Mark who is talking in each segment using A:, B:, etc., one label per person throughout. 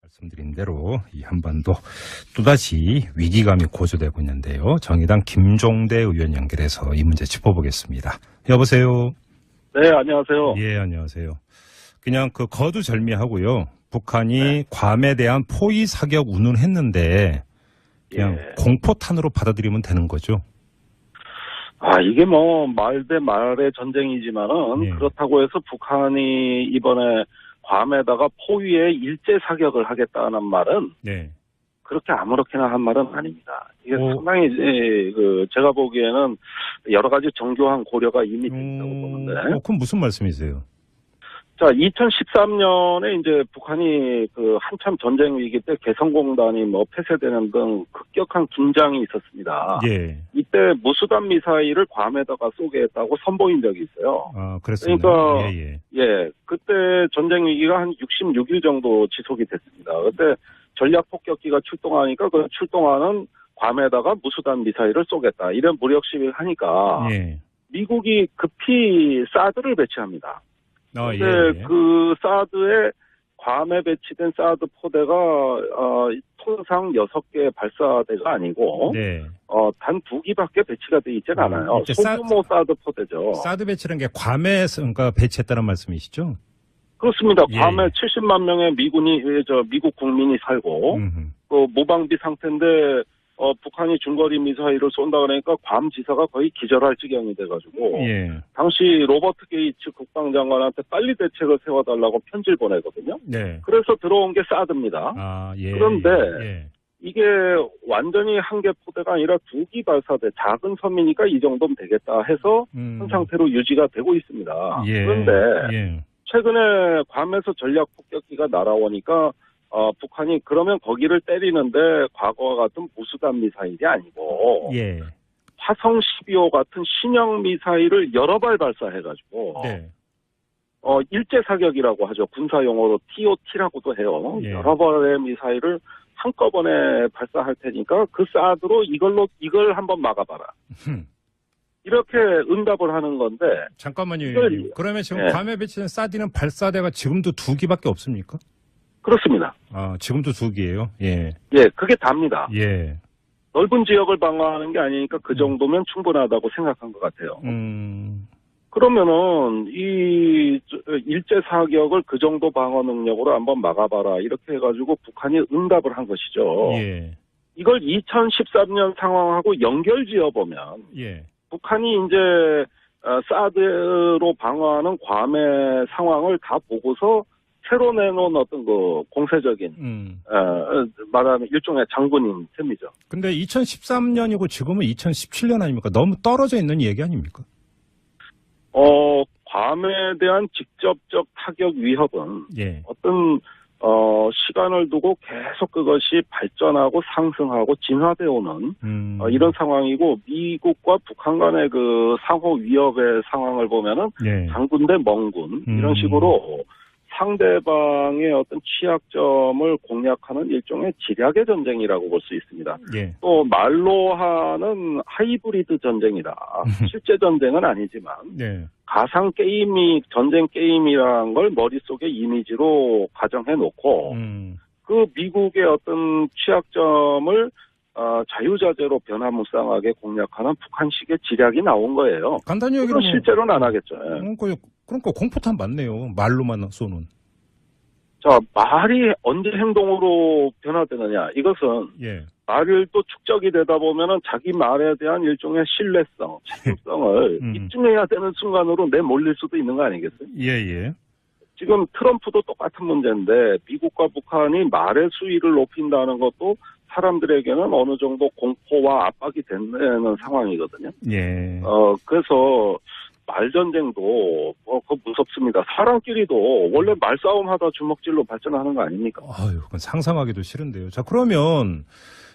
A: 말씀드린 대로 이 한반도 또다시 위기감이 고조되고 있는데요. 정의당 김종대 의원 연결해서 이 문제 짚어보겠습니다. 여보세요.
B: 네, 안녕하세요.
A: 예, 안녕하세요. 그냥 거두절미하고요. 북한이 괌에 대한 포위 사격 운운했는데 그냥 공포탄으로 받아들이면 되는 거죠.
B: 이게 말 대 말의 전쟁이지만은 그렇다고 해서 북한이 이번에 괌에다가 포위에 일제 사격을 하겠다는 말은 그렇게 아무렇게나 한 말은 아닙니다. 이게 상당히 제가 보기에는 여러 가지 정교한 고려가 이미 있다고 보는데.
A: 그럼 무슨 말씀이세요?
B: 자, 2013년에 이제 북한이 한참 전쟁 위기 때 개성공단이 폐쇄되는 등 급격한 긴장이 있었습니다.
A: 예.
B: 이때 무수단 미사일을 괌에다가 쏘게 했다고 선보인 적이 있어요.
A: 그렇습니다.
B: 그러니까 그때 전쟁 위기가 한 66일 정도 지속이 됐습니다. 그때 전략 폭격기가 출동하니까 그 출동하는 괌에다가 무수단 미사일을 쏘겠다 이런 무력 시위를 하니까 미국이 급히 사드를 배치합니다. 근데 그 사드에 괌에 배치된 사드 포대가 통상 6개 발사대가 아니고 단 2기밖에 배치가 돼 있지는 않아요. 소규모 사드 포대죠.
A: 사드 배치라는 게 괌에 배치했다는 말씀이시죠?
B: 그렇습니다. 괌에 70만 명의 미국 국민이 살고 무방비 상태인데 북한이 중거리 미사일을 쏜다 그러니까 괌 지사가 거의 기절할 지경이 돼가지고 당시 로버트 게이츠 국방장관한테 빨리 대책을 세워달라고 편지를 보내거든요. 그래서 들어온 게 사드입니다. 그런데 이게 완전히 한 개 포대가 아니라 2기 발사대 작은 섬이니까 이 정도면 되겠다 해서 현 상태로 유지가 되고 있습니다. 그런데 최근에 괌에서 전략 폭격기가 날아오니까 북한이 그러면 거기를 때리는데 과거와 같은 무수단 미사일이 아니고 화성 12호 같은 신형 미사일을 여러 발 발사해가지고 일제 사격이라고 하죠. 군사 용어로 TOT라고도 해요. 여러 발의 미사일을 한꺼번에 발사할 테니까 그 사드로 이걸 한번 막아봐라. 이렇게 응답을 하는 건데.
A: 잠깐만요. 그러면 지금 괌에 배치된 사드는 발사대가 지금도 2기밖에 없습니까?
B: 그렇습니다.
A: 지금도 2기예요?
B: 그게 답니다. 넓은 지역을 방어하는 게 아니니까 그 정도면 충분하다고 생각한 것 같아요. 그러면은 이 일제 사격을 그 정도 방어 능력으로 한번 막아봐라 이렇게 해가지고 북한이 응답을 한 것이죠. 이걸 2013년 상황하고 연결지어 보면 북한이 이제 사드로 방어하는 괌의 상황을 다 보고서 새로 내놓은 어떤 공세적인 말하면 일종의 장군인 셈이죠.
A: 근데 2013년이고 지금은 2017년 아닙니까? 너무 떨어져 있는 얘기 아닙니까?
B: 괌에 대한 직접적 타격 위협은 어떤 시간을 두고 계속 그것이 발전하고 상승하고 진화되어 오는 이런 상황이고 미국과 북한 간의 그 상호 위협의 상황을 보면은 장군 대 멍군 이런 식으로 상대방의 어떤 취약점을 공략하는 일종의 지략의 전쟁이라고 볼 수 있습니다. 또 말로 하는 하이브리드 전쟁이다. 실제 전쟁은 아니지만 가상 게임이 전쟁 게임이라는 걸 머릿속에 이미지로 가정해 놓고 그 미국의 어떤 취약점을 자유자재로 변화무쌍하게 공략하는 북한식의 지략이 나온 거예요.
A: 간단히 얘기하면
B: 실제로는 안 하겠죠.
A: 그러니까 공포탄 맞네요. 말로만 쏘는.
B: 자, 말이 언제 행동으로 변화되느냐. 이것은 말을 또 축적이 되다 보면은 자기 말에 대한 일종의 신뢰성, 책임성을 입증해야 되는 순간으로 내몰릴 수도 있는 거 아니겠어요? 지금 트럼프도 똑같은 문제인데 미국과 북한이 말의 수위를 높인다는 것도 사람들에게는 어느 정도 공포와 압박이 되는 상황이거든요. 그래서 말전쟁도 무섭습니다. 사람끼리도 원래 말싸움하다 주먹질로 발전하는 거 아닙니까?
A: 그건 상상하기도 싫은데요. 자, 그러면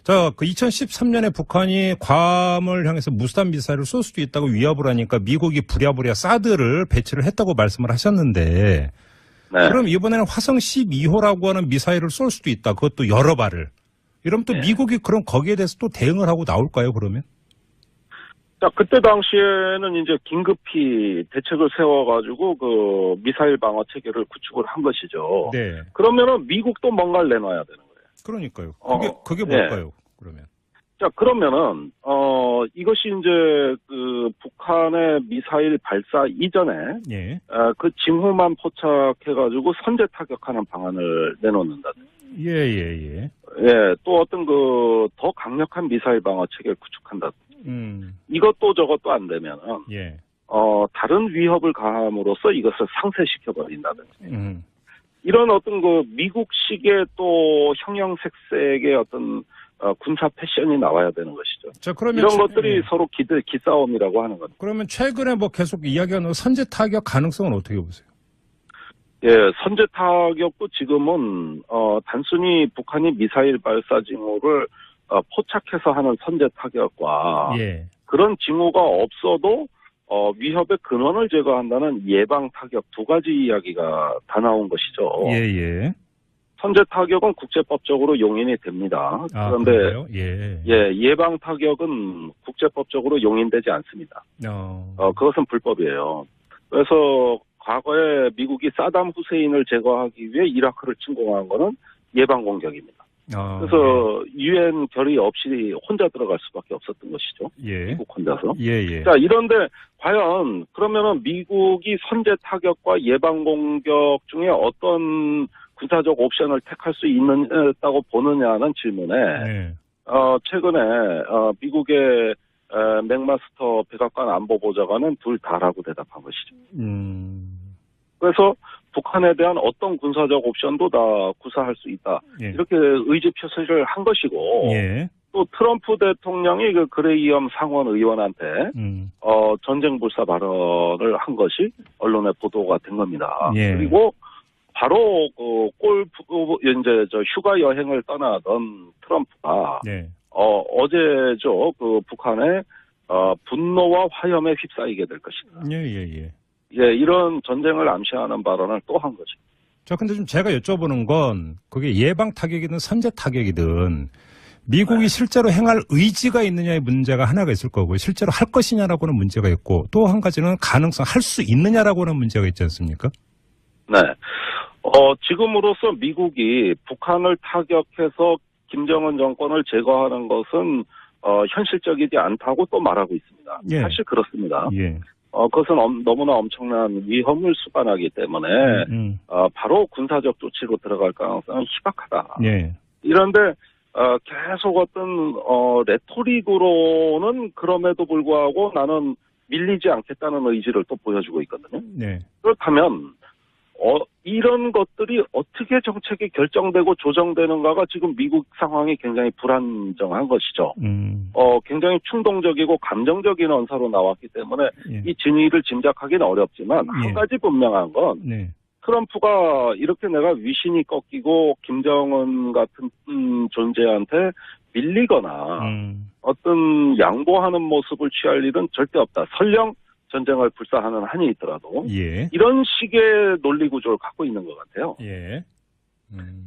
A: 그 2013년에 북한이 괌을 향해서 무수단 미사일을 쏠 수도 있다고 위협을 하니까 미국이 부랴부랴 사드를 배치를 했다고 말씀을 하셨는데 그럼 이번에는 화성 12호라고 하는 미사일을 쏠 수도 있다. 그것도 여러 발을. 이러면 또 미국이 그럼 거기에 대해서 또 대응을 하고 나올까요, 그러면?
B: 자, 그때 당시에는 이제 긴급히 대책을 세워가지고 그 미사일 방어 체계를 구축을 한 것이죠.
A: 네.
B: 그러면은 미국도 뭔가를 내놔야 되는 거예요.
A: 그러니까요. 그게 뭘까요? 그러면.
B: 자, 그러면은, 이것이 이제, 북한의 미사일 발사 이전에,
A: 예.
B: 그 징후만 포착해가지고 선제 타격하는 방안을 내놓는다.
A: 예.
B: 예, 또 어떤 더 강력한 미사일 방어 체계를 구축한다. 이것도 저것도 안 되면은,
A: 예.
B: 다른 위협을 가함으로써 이것을 상쇄시켜버린다든지. 이런 어떤 미국식의 또 형형색색의 어떤, 군사 패션이 나와야 되는 것이죠.
A: 자, 그러면
B: 이런 것들이 서로 기싸움이라고 하는 겁니다.
A: 그러면 최근에 뭐 계속 이야기하는 선제 타격 가능성은 어떻게 보세요?
B: 예, 선제 타격도 지금은 단순히 북한이 미사일 발사 징후를 포착해서 하는 선제 타격과
A: 예.
B: 그런 징후가 없어도 위협의 근원을 제거한다는 예방 타격 두 가지 이야기가 다 나온 것이죠.
A: 예.
B: 선제 타격은 국제법적으로 용인이 됩니다. 그런데 예방 타격은 국제법적으로 용인되지 않습니다. 그것은 불법이에요. 그래서 과거에 미국이 사담 후세인을 제거하기 위해 이라크를 침공한 거는 예방 공격입니다. 그래서 유엔 결의 없이 혼자 들어갈 수밖에 없었던 것이죠.
A: 예.
B: 미국 혼자서.
A: 예.
B: 자, 이런데 과연 그러면은 미국이 선제 타격과 예방 공격 중에 어떤 군사적 옵션을 택할 수 있다고 보느냐는 질문에 최근에 미국의 맥마스터 백악관 안보보좌관은 둘 다라고 대답한 것이죠. 그래서 북한에 대한 어떤 군사적 옵션도 다 구사할 수 있다. 이렇게 의지 표시를 한 것이고 또 트럼프 대통령이 그 그레이엄 상원 의원한테 전쟁 불사 발언을 한 것이 언론에 보도가 된 겁니다. 그리고 바로 이제 휴가 여행을 떠나던 트럼프가 어제죠 북한의 분노와 화염에 휩싸이게 될 것이다. 예, 이런 전쟁을 암시하는 발언을 또 한 거죠.
A: 자, 근데 좀 제가 여쭤보는 건 그게 예방 타격이든 선제 타격이든 미국이 실제로 행할 의지가 있느냐의 문제가 하나가 있을 거고요. 실제로 할 것이냐라고는 문제가 있고 또 한 가지는 가능성 할 수 있느냐라고는 문제가 있지 않습니까?
B: 네. 지금으로서 미국이 북한을 타격해서 김정은 정권을 제거하는 것은 현실적이지 않다고 또 말하고 있습니다. 사실 그렇습니다. 그것은 너무나 엄청난 위험을 수반하기 때문에 바로 군사적 조치로 들어갈 가능성은 희박하다. 이런데 계속 어떤 레토릭으로는 그럼에도 불구하고 나는 밀리지 않겠다는 의지를 또 보여주고 있거든요. 그렇다면 이런 것들이 어떻게 정책이 결정되고 조정되는가가 지금 미국 상황이 굉장히 불안정한 것이죠. 굉장히 충동적이고 감정적인 언사로 나왔기 때문에 이 진위를 짐작하기는 어렵지만 한 가지 분명한 건 트럼프가 이렇게 내가 위신이 꺾이고 김정은 같은 존재한테 밀리거나 어떤 양보하는 모습을 취할 일은 절대 없다. 설령 전쟁을 불사하는 한이 있더라도 이런 식의 논리 구조를 갖고 있는 것 같아요.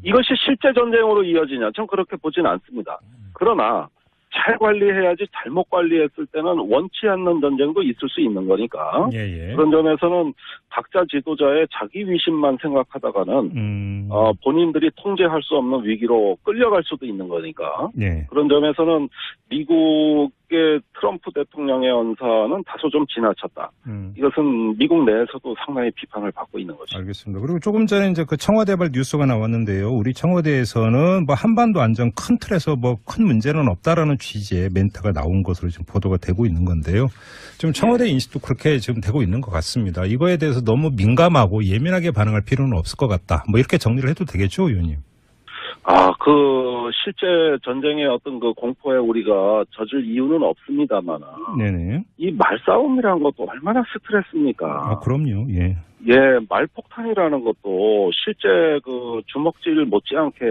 B: 이것이 실제 전쟁으로 이어지냐? 전 그렇게 보진 않습니다. 그러나 잘 관리해야지 잘못 관리했을 때는 원치 않는 전쟁도 있을 수 있는 거니까 그런 점에서는 각자 지도자의 자기 위신만 생각하다가는 본인들이 통제할 수 없는 위기로 끌려갈 수도 있는 거니까 그런 점에서는 미국의 트럼프 대통령의 언사는 다소 좀 지나쳤다. 이것은 미국 내에서도 상당히 비판을 받고 있는 거죠.
A: 알겠습니다. 그리고 조금 전에 이제 그 청와대발 뉴스가 나왔는데요. 우리 청와대에서는 뭐 한반도 안전 큰 틀에서 뭐 큰 문제는 없다라는 취지의 멘트가 나온 것으로 지금 보도가 되고 있는 건데요. 지금 청와대 인식도 그렇게 지금 되고 있는 것 같습니다. 이거에 대해서 너무 민감하고 예민하게 반응할 필요는 없을 것 같다. 뭐 이렇게 정리를 해도 되겠죠, 의원님?
B: 실제 전쟁의 어떤 그 공포에 우리가 젖을 이유는 없습니다만. 이 말싸움이라는 것도 얼마나 스트레스입니까?
A: 그럼요,
B: 말폭탄이라는 것도 실제 그 주먹질 못지않게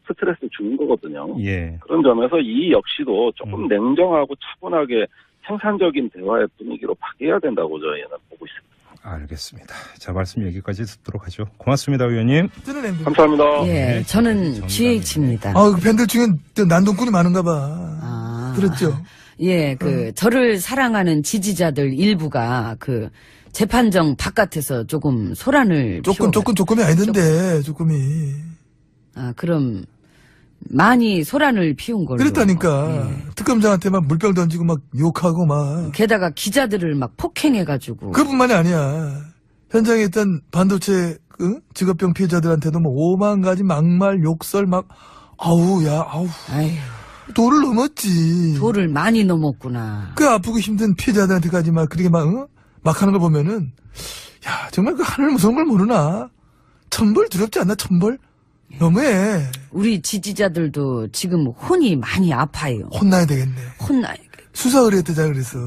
B: 스트레스 주는 거거든요. 그런 점에서 이 역시도 조금 냉정하고 차분하게 생산적인 대화의 분위기로 바뀌어야 된다고 저희는 보고 있습니다.
A: 알겠습니다. 자, 말씀 여기까지 듣도록 하죠. 고맙습니다, 의원님.
B: 감사합니다.
C: 저는 GH입니다.
D: 그 팬들 중에 난동꾼이 많은가 봐. 그렇죠.
C: 예, 저를 사랑하는 지지자들 일부가 재판정 바깥에서 조금 소란을
D: 조금이 아니던데, 조금이.
C: 아, 그럼 많이 소란을 피운 걸로.
D: 그랬다니까.
C: 예.
D: 특검장한테 막 물병 던지고 막 욕하고 막.
C: 게다가 기자들을 막 폭행해가지고.
D: 그뿐만이 아니야. 현장에 있던 반도체 직업병 피해자들한테도 뭐 5만 가지 막말, 욕설 막 아우.
C: 아휴,
D: 도를 넘었지.
C: 도를 많이 넘었구나.
D: 그 아프고 힘든 피해자들한테까지 막 그렇게 막 하는 걸 보면은 야 정말 그 하늘 무서운 걸 모르나. 천벌 두렵지 않나 천벌? 너무해.
C: 우리 지지자들도 지금 혼이 많이 아파요.
D: 혼나야 되겠네. 수사 의뢰했대잖아 그래서.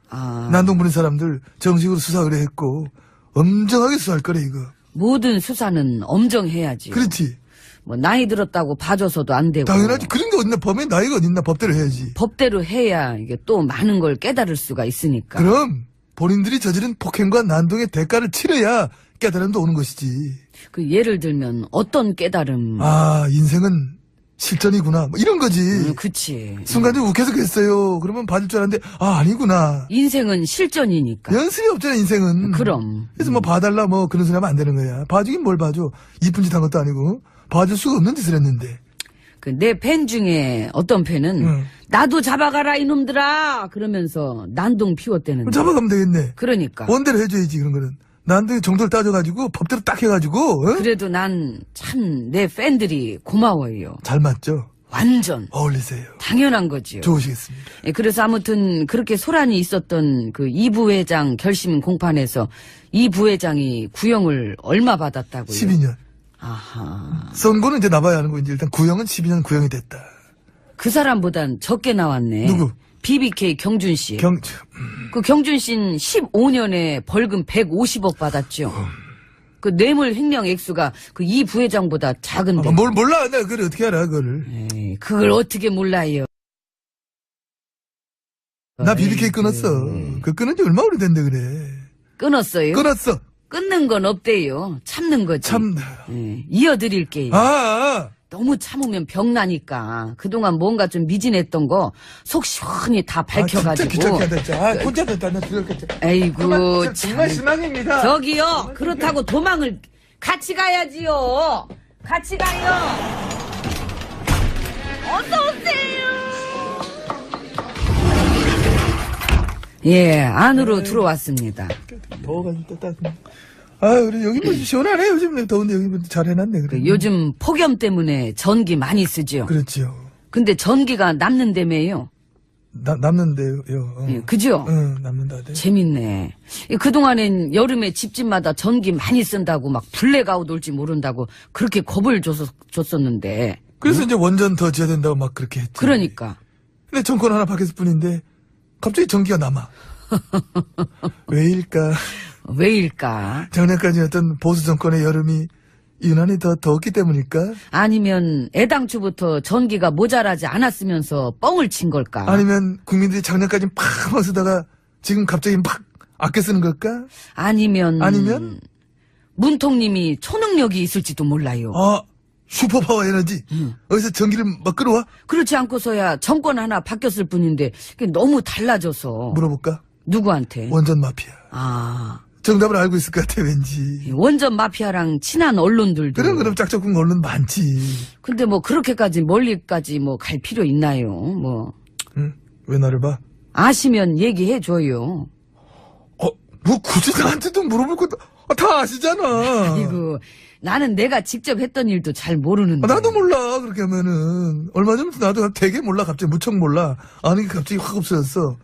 C: 아.
D: 난동 부린 사람들 정식으로 수사 의뢰했고 엄정하게 수사할 거래 이거.
C: 모든 수사는 엄정해야지.
D: 그렇지.
C: 뭐 나이 들었다고 봐줘서도 안 되고.
D: 당연하지. 그런 게 어딨나. 범인 나이가 어딨나. 법대로 해야지.
C: 법대로 해야 이게 또 많은 걸 깨달을 수가 있으니까.
D: 그럼 본인들이 저지른 폭행과 난동의 대가를 치러야 깨달음도 오는 것이지.
C: 예를 들면 어떤 깨달음.
D: 아 인생은 실전이구나. 뭐 이런 거지.
C: 그치.
D: 순간적으로 욱해서 그랬어요. 그러면 봐줄 줄 알았는데 아니구나.
C: 인생은 실전이니까.
D: 연습이 없잖아 인생은.
C: 그럼.
D: 그래서 뭐 봐달라 뭐 그런 소리 하면 안 되는 거야. 봐주긴 뭘 봐줘. 이쁜 짓 한 것도 아니고. 봐줄 수가 없는 짓을 했는데.
C: 내 팬 중에 어떤 팬은 나도 잡아가라 이놈들아 그러면서 난동 피웠대는데.
D: 잡아가면 되겠네.
C: 그러니까.
D: 원대로 해줘야지 그런 거는. 난동의 정도를 따져가지고 법대로 딱 해가지고.
C: 그래도 난 참 내 팬들이 고마워요.
D: 잘 맞죠?
C: 완전.
D: 어울리세요.
C: 당연한 거지요.
D: 좋으시겠습니다.
C: 예, 그래서 아무튼 그렇게 소란이 있었던 이 부회장 결심 공판에서 이 부회장이 구형을 얼마 받았다고요?
D: 12년.
C: 아하.
D: 선고는 이제 나봐야 하는 거 이제 일단 구형은 12년 구형이 됐다.
C: 그 사람보단 적게 나왔네.
D: 누구?
C: BBK 경준 씨. 그 경준 씨는 15년에 벌금 150억 받았죠. 그 뇌물 횡령 액수가 이 부회장보다 작은데.
D: 뭘 몰라? 내가 그걸 어떻게 알아, 그거를.
C: 에이, 그걸 어떻게 몰라요.
D: 나 BBK 끊었어. 그 끊은 지 얼마 오래됐는데 그래.
C: 끊었어요?
D: 끊었어.
C: 끊는 건 없대요. 참는 거지. 예, 이어드릴게요. 너무 참으면 병나니까 그동안 뭔가 좀 미진했던 거 속 시원히 다 밝혀가지고.
D: 진짜 귀찮게 한다. 혼자 됐다. 나 들었겠지.
C: 아이고
D: 정말 실망입니다.
C: 저기요. 그렇다고 도망을 같이 가야지요. 같이 가요. 어서 오세요. 예, 안으로 들어왔습니다.
D: 더워가지고 딱. 우리 여기 뭐 시원하네. 요즘 더운데 여기 뭐 잘 해놨네. 그래.
C: 요즘 폭염 때문에 전기 많이 쓰죠.
D: 그렇죠.
C: 근데 전기가 남는다며요.
D: 남는데요.
C: 예, 그죠?
D: 남는다. 네.
C: 재밌네. 그동안엔 여름에 집집마다 전기 많이 쓴다고 막 블랙아웃 올지 모른다고 그렇게 겁을 줬었는데.
D: 그래서 이제 원전 더 지어야 된다고 막 그렇게 했지.
C: 그러니까.
D: 근데 정권 하나 바뀌었을 뿐인데 갑자기 전기가 남아. 왜일까? 작년까지 어떤 보수 정권의 여름이 유난히 더 더웠기 때문일까?
C: 아니면 애당초부터 전기가 모자라지 않았으면서 뻥을 친 걸까?
D: 아니면 국민들이 작년까지 팍 쓰다가 지금 갑자기 막 아껴 쓰는 걸까?
C: 아니면 문통님이 초능력이 있을지도 몰라요.
D: 슈퍼파워 에너지. 어디서 전기를 막 끌어와?
C: 그렇지 않고서야 정권 하나 바뀌었을 뿐인데 그게 너무 달라져서.
D: 물어볼까?
C: 누구한테?
D: 원전 마피아. 정답을 알고 있을 것 같아 왠지.
C: 원전 마피아랑 친한 언론들도.
D: 그럼 짝짝꿍 언론 많지.
C: 근데 뭐 그렇게까지 멀리까지 뭐 갈 필요 있나요? 뭐.
D: 왜 나를 봐?
C: 아시면 얘기해줘요.
D: 뭐 굳이 나한테도 물어볼 것도 다 아시잖아.
C: 이거 나는 내가 직접 했던 일도 잘 모르는데.
D: 나도 몰라 그렇게 하면은. 얼마 전부터 나도 되게 몰라. 갑자기 무척 몰라. 아는 게 갑자기 확 없어졌어.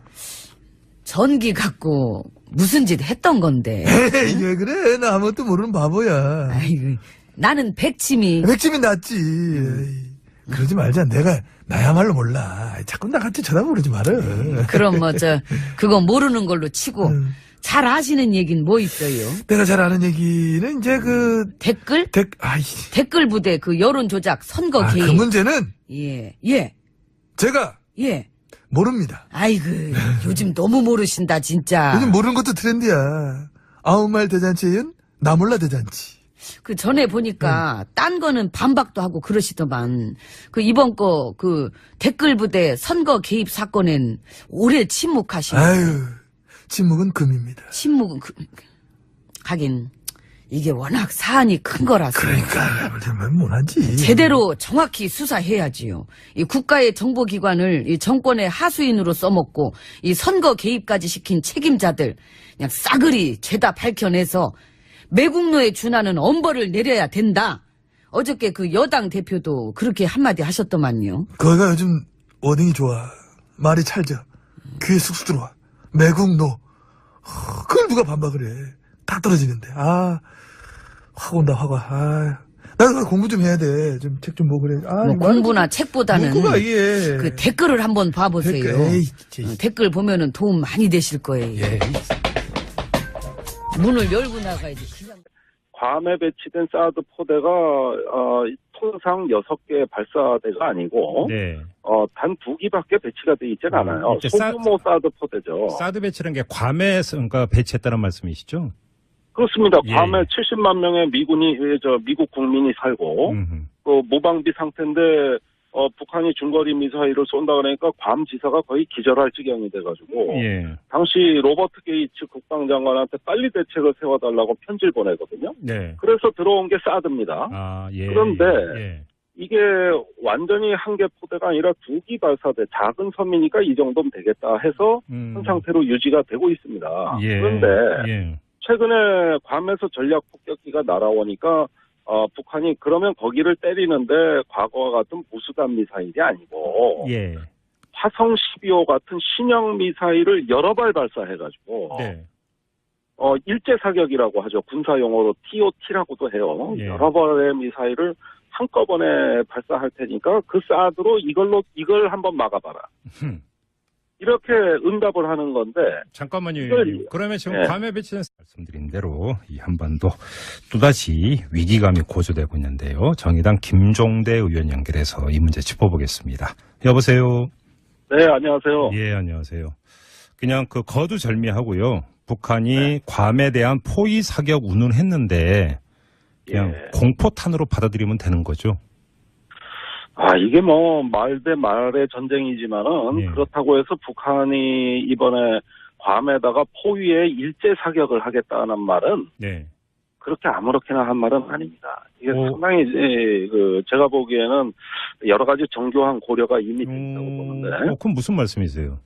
C: 전기 갖고 무슨 짓 했던 건데.
D: 에이 왜 그래. 나 아무것도 모르는 바보야.
C: 아이고, 나는 백침이
D: 낫지. 에이, 그러지 말자. 내가 나야말로 몰라. 자꾸 나 같이 쳐다보고 그러지 말아.
C: 그럼 그거 모르는 걸로 치고 잘 아시는 얘긴 뭐 있어요?
D: 내가 잘 아는 얘기는 이제
C: 댓글? 댓글 부대 여론 조작 선거 개입.
D: 그 문제는
C: 예.
D: 제가 모릅니다.
C: 아이고 요즘 너무 모르신다 진짜.
D: 요즘 모르는 것도 트렌드야. 아무 말 대잔치에 이은 나 몰라 대잔치.
C: 그 전에 보니까 딴 거는 반박도 하고 그러시더만 그 이번 거 그 댓글 부대 선거 개입 사건엔 오래 침묵하시네.
D: 아유, 침묵은 금입니다.
C: 침묵은 하긴 이게 워낙 사안이 큰 거라서.
D: 그러니까 정말 못하지.
C: 제대로 정확히 수사해야지요. 이 국가의 정보기관을 이 정권의 하수인으로 써먹고 이 선거 개입까지 시킨 책임자들 그냥 싸그리 죄다 밝혀내서 매국노에 준하는 엄벌을 내려야 된다. 어저께 그 여당 대표도 그렇게 한마디 하셨더만요.
D: 거기가 요즘 워딩이 좋아. 말이 찰져. 귀에 쑥쑥 들어와. 매국노. 그걸 누가 반박을 해. 딱 떨어지는데. 확 온다, 확 와. 나도 공부 좀 해야 돼. 좀 책 좀 보고 그래.
C: 뭐 공부나 책보다는
D: 문구가 이게.
C: 그 댓글을 한번 봐보세요. 댓글 보면은 도움 많이 되실 거예요.
D: 예.
C: 문을 열고 나가야지. 그냥.
B: 괌에 배치된 사드 포대가 통상 6개 발사대가 아니고
A: 네.
B: 단 2기밖에 배치가 돼 있지는 않아요.
A: 이제
B: 소규모 사드 포대죠.
A: 사드 배치라는 게 괌에 그러니까 배치했다는 말씀이시죠?
B: 그렇습니다.
A: 예.
B: 괌에 70만 명의 미국 국민이 살고 그 무방비 상태인데 북한이 중거리 미사일을 쏜다 그러니까 괌 지사가 거의 기절할 지경이 돼가지고
A: 예.
B: 당시 로버트 게이츠 국방장관한테 빨리 대책을 세워달라고 편지를 보내거든요.
A: 네.
B: 그래서 들어온 게 사드입니다.
A: 예.
B: 그런데
A: 예.
B: 이게 완전히 한 개 포대가 아니라 2기 발사대 작은 섬이니까 이 정도면 되겠다 해서 현 상태로 유지가 되고 있습니다.
A: 예.
B: 그런데 최근에 괌에서 전략 폭격기가 날아오니까 북한이 그러면 거기를 때리는데 과거와 같은 무수단 미사일이 아니고
A: 예.
B: 화성 12호 같은 신형 미사일을 여러 발 발사해가지고
A: 네.
B: 일제 사격이라고 하죠. 군사 용어로 TOT라고도 해요.
A: 예.
B: 여러 발의 미사일을 한꺼번에 발사할 테니까 그 사드로 이걸 한번 막아봐라. 이렇게 응답을 하는 건데.
A: 잠깐만요. 그러면 지금
B: 네.
A: 괌에 배치된 말씀드린 대로 이 한반도 또다시 위기감이 고조되고 있는데요. 정의당 김종대 의원 연결해서 이 문제 짚어보겠습니다. 여보세요.
B: 네, 안녕하세요.
A: 예, 안녕하세요. 그냥 그 거두절미하고요. 북한이 괌에 대한 포위 사격 운운했는데 그냥 공포탄으로 받아들이면 되는 거죠.
B: 이게 뭐 말 대 말의 전쟁이지만은 그렇다고 해서 북한이 이번에 괌에다가 포위에 일제 사격을 하겠다는 말은 그렇게 아무렇게나 한 말은 아닙니다. 이게 상당히 제가 보기에는 여러 가지 정교한 고려가 이미 돼 있다고 보는데.
A: 그럼 무슨 말씀이세요?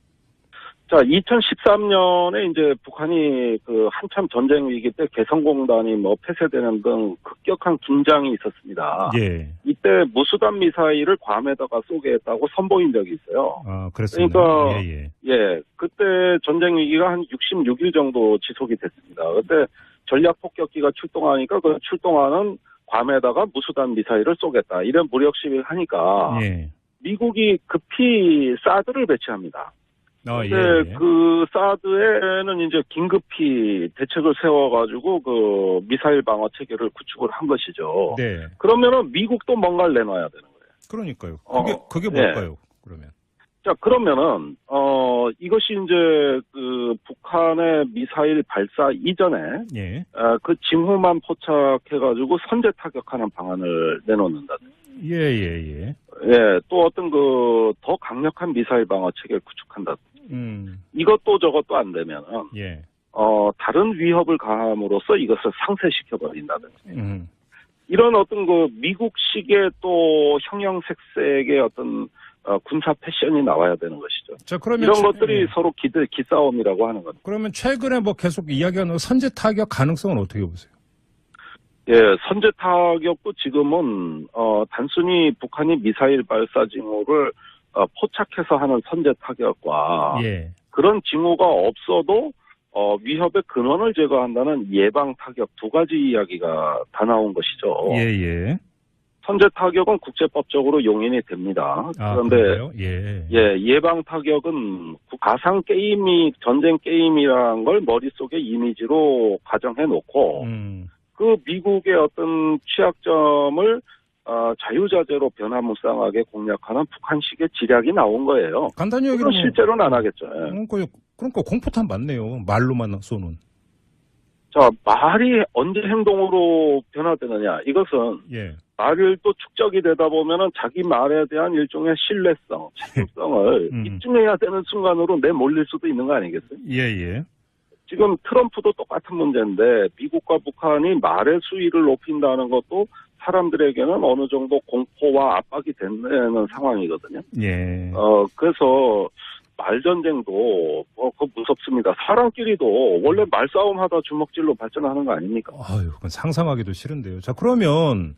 B: 자, 2013년에 이제 북한이 그 한참 전쟁 위기 때 개성공단이 뭐 폐쇄되는 등 급격한 긴장이 있었습니다.
A: 예.
B: 이때 무수단 미사일을 괌에다가 쏘게 했다고 선보인 적이 있어요.
A: 그랬습니다.
B: 그러니까 그때 전쟁 위기가 한 66일 정도 지속이 됐습니다. 그때 전략 폭격기가 출동하니까 그 출동하는 괌에다가 무수단 미사일을 쏘겠다. 이런 무력 시위를 하니까 미국이 급히 사드를 배치합니다. 그 사드에는 이제 긴급히 대책을 세워가지고 그 미사일 방어 체계를 구축을 한 것이죠. 그러면은 미국도 뭔가를 내놔야 되는 거예요.
A: 그러니까요. 그게 뭘까요? 그러면.
B: 자, 그러면은 이것이 이제 그 북한의 미사일 발사 이전에 그 징후만 포착해가지고 선제 타격하는 방안을 내놓는다. 또 어떤 그 더 강력한 미사일 방어 체계를 구축한다. 이것도 저것도 안 되면은 다른 위협을 가함으로써 이것을 상쇄시켜 버린다든지 이런 어떤 그 미국식의 또 형형색색의 어떤 군사 패션이 나와야 되는 것이죠.
A: 자, 그러면
B: 이런 것들이 서로 기싸움이라고 하는 겁니다.
A: 그러면 최근에 뭐 계속 이야기하는 선제 타격 가능성은 어떻게 보세요?
B: 선제 타격도 지금은 단순히 북한이 미사일 발사 징후를 포착해서 하는 선제 타격과 그런 징후가 없어도 위협의 근원을 제거한다는 예방 타격 두 가지 이야기가 다 나온 것이죠. 선제 타격은 국제법적으로 용인이 됩니다. 그런데 예방 타격은 가상 게임이 전쟁 게임이라는 걸 머릿속에 이미지로 가정해 놓고 그 미국의 어떤 취약점을 자유자재로 변화무쌍하게 공략하는 북한식의 지략이 나온 거예요.
A: 간단히 얘기하면
B: 실제로는 안 하겠죠.
A: 그러니까 공포탄 맞네요. 말로만 쏘는.
B: 자, 말이 언제 행동으로 변화되느냐. 이것은
A: 예.
B: 말을 또 축적이 되다 보면은 자기 말에 대한 일종의 신뢰성, 책임성을 입증해야 되는 순간으로 내몰릴 수도 있는 거 아니겠어요?
A: 예, 예.
B: 지금 트럼프도 똑같은 문제인데 미국과 북한이 말의 수위를 높인다는 것도 사람들에게는 어느 정도 공포와 압박이 되는 상황이거든요.
A: 예.
B: 그래서 말전쟁도 그거 무섭습니다. 사람끼리도 원래 말싸움하다 주먹질로 발전하는 거 아닙니까?
A: 아유, 그건 상상하기도 싫은데요. 자, 그러면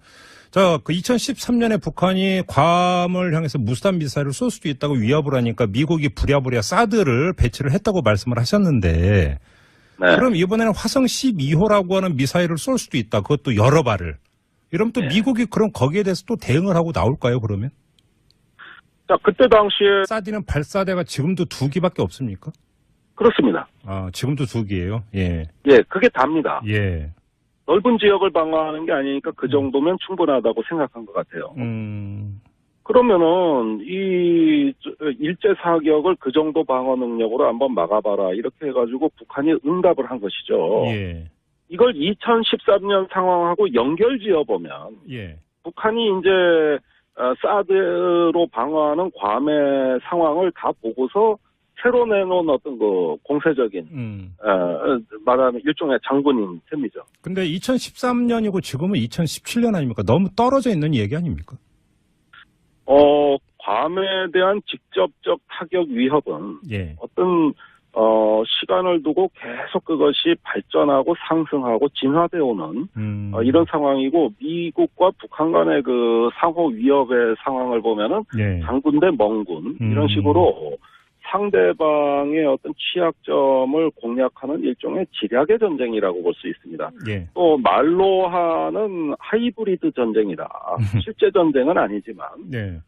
A: 그 2013년에 북한이 괌을 향해서 무수단 미사일을 쏠 수도 있다고 위협을 하니까 미국이 부랴부랴 사드를 배치를 했다고 말씀을 하셨는데
B: 네.
A: 그럼 이번에는 화성 12호라고 하는 미사일을 쏠 수도 있다. 그것도 여러 발을. 이러면 또
B: 네.
A: 미국이 그럼 거기에 대해서 또 대응을 하고 나올까요, 그러면?
B: 자, 그때 당시에
A: 사드는 발사대가 지금도 2기밖에 없습니까?
B: 그렇습니다.
A: 아, 지금도 2기예요. 예.
B: 예, 그게 답니다.
A: 예.
B: 넓은 지역을 방어하는 게 아니니까 그 정도면 충분하다고 생각한 것 같아요. 그러면은 이 일제 사격을 그 정도 방어 능력으로 한번 막아봐라 이렇게 해가지고 북한이 응답을 한 것이죠.
A: 예.
B: 이걸 2013년 상황하고 연결지어 보면
A: 예.
B: 북한이 이제 사드로 방어하는 괌의 상황을 다 보고서 새로 내놓은 어떤 그 공세적인 말하는 일종의 장군인 셈이죠.
A: 근데 2013년이고 지금은 2017년 아닙니까? 너무 떨어져 있는 얘기 아닙니까?
B: 괌에 대한 직접적 타격 위협은
A: 예.
B: 어떤 시간을 두고 계속 그것이 발전하고 상승하고 진화되어 오는 이런 상황이고 미국과 북한 간의 그 상호 위협의 상황을 보면은
A: 예.
B: 장군 대 멍군 이런 식으로 상대방의 어떤 취약점을 공략하는 일종의 지략의 전쟁이라고 볼 수 있습니다.
A: 예.
B: 또 말로 하는 하이브리드 전쟁이다. 실제 전쟁은 아니지만
A: 예.